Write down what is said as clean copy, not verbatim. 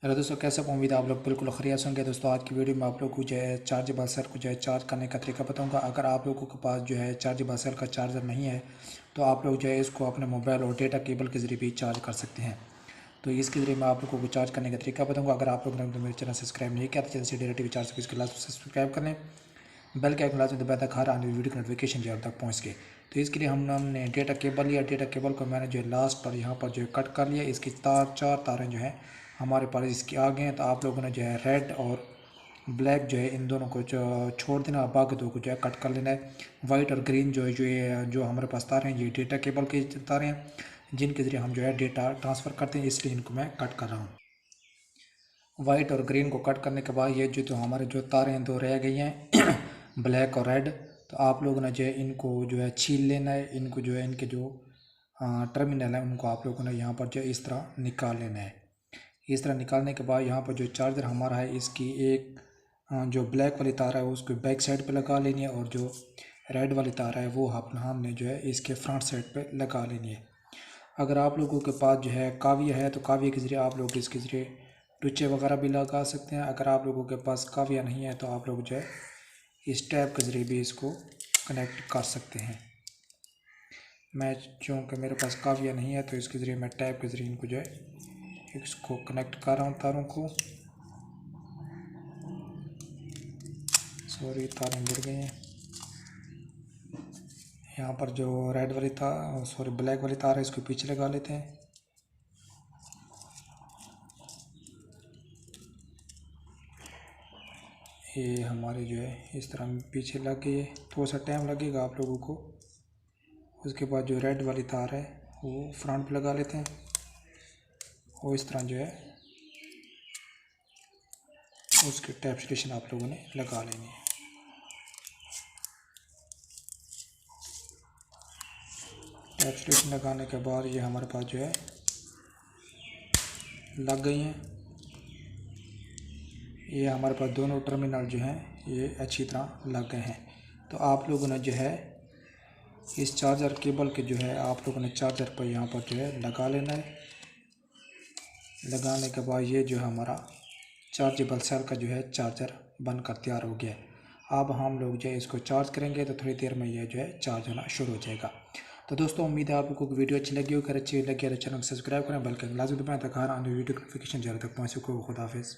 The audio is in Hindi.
हेलो दोस्तों, कैसे हो? उम्मीद है आप लोग बिल्कुल खैरियत होंगे। दोस्तों आज की वीडियो में आप लोग को जो है चार्जेबल सेल को जो है चार्ज करने का तरीका बताऊंगा। अगर आप लोगों के पास जो है चार्जेबल सेल का चार्जर नहीं है तो आप लोग जो है इसको अपने मोबाइल और डेटा केबल के ज़रिए भी चार्ज कर सकते हैं। तो इसके ज़रिए मैं आप लोगों को चार्ज करने का तरीका बताऊँगा। अगर आप लोगों ने तो मेरे चैनल सब्सक्राइब नहीं किया तो चैनल से डायरेक्ट चार्ज सर्विस के लास्ट सब्सक्राइब कर लें। बेल के आइकन लाजमी दबाया ताकि हर आने वाली वीडियो की नोटिफिकेशन जो है आप तक पहुँच गए। तो इसके लिए हमने डेटा केबल लिया। डेटा केबल को मैंने जो है लास्ट पर यहाँ पर जो है कट कर लिया। इसकी चार तारें जो हैं हमारे पास इसके आगे हैं। तो आप लोगों ने जो है रेड और ब्लैक जो है इन दोनों को जो छोड़ देना, बाकी दो को जो है कट कर लेना है। वाइट और ग्रीन जो हमारे पास तारें हैं ये डेटा केबल की तारें हैं जिनके ज़रिए हम जो है डेटा ट्रांसफ़र करते हैं, इसलिए इनको मैं कट कर रहा हूँ। वाइट और ग्रीन को कट करने के बाद ये जो हमारे जो तारें हैं दो रह गई हैं ब्लैक और रेड। तो आप लोगों ने जो है इनको जो है छील लेना है। इनको जो है इनके जो टर्मिनल है उनको आप लोगों ने यहाँ पर जो इस तरह निकाल लेना है। इस तरह निकालने के बाद यहाँ पर जो चार्जर हमारा है इसकी एक जो ब्लैक वाली तार है उसको बैक साइड पे लगा लेनी है और जो रेड वाली तार है वो हमने जो है इसके फ्रंट साइड पे लगा लेनी है। अगर आप लोगों के पास जो है काविया है तो काविया के ज़रिए आप लोग इसके ज़रिए टुच्चे वगैरह भी लगा सकते हैं। अगर आप लोगों के पास काविया नहीं है तो आप लोग जो है इस टैब के ज़रिए भी इसको कनेक्ट कर सकते हैं। मैं चूँकि मेरे पास काविया नहीं है तो इसके ज़रिए मैं टैब के ज़रिए इनको जो है इसको कनेक्ट कर रहा हूँ तारों को। सॉरी, तारें गिर गई हैं। यहाँ पर जो रेड वाली तार ब्लैक वाली तार है इसको पीछे लगा लेते हैं। ये हमारे जो है इस तरह पीछे लग गई है। थोड़ा सा टाइम लगेगा आप लोगों को। उसके बाद जो रेड वाली तार है वो फ्रंट पे लगा लेते हैं और इस तरह जो है उसकी टैप स्टेशन आप लोगों ने लगा लेनी है। टैप स्टेशन लगाने के बाद ये हमारे पास जो है लग गई हैं। ये हमारे पास दोनों टर्मिनल जो हैं ये अच्छी तरह लग गए हैं। तो आप लोगों ने जो है इस चार्जर केबल के जो है आप लोगों ने चार्जर पर यहाँ पर जो है लगा लेना है। लगाने के बाद ये जो है हमारा चार्जेबल सेल का जो है चार्जर बनकर तैयार हो गया है। अब हम लोग जो है इसको चार्ज करेंगे तो थोड़ी देर में ये जो है चार्ज होना शुरू हो जाएगा। तो दोस्तों उम्मीद है आप लोगों को वीडियो अच्छी लगी हो। अगर अच्छी लगी है तो चैनल को सब्सक्राइब करें, बल्कि लाजमी दबाएं ताकि हर आने वाली वीडियो नोटिफिकेशन जल्द तक पहुँच सके। खुदा हाफिज़।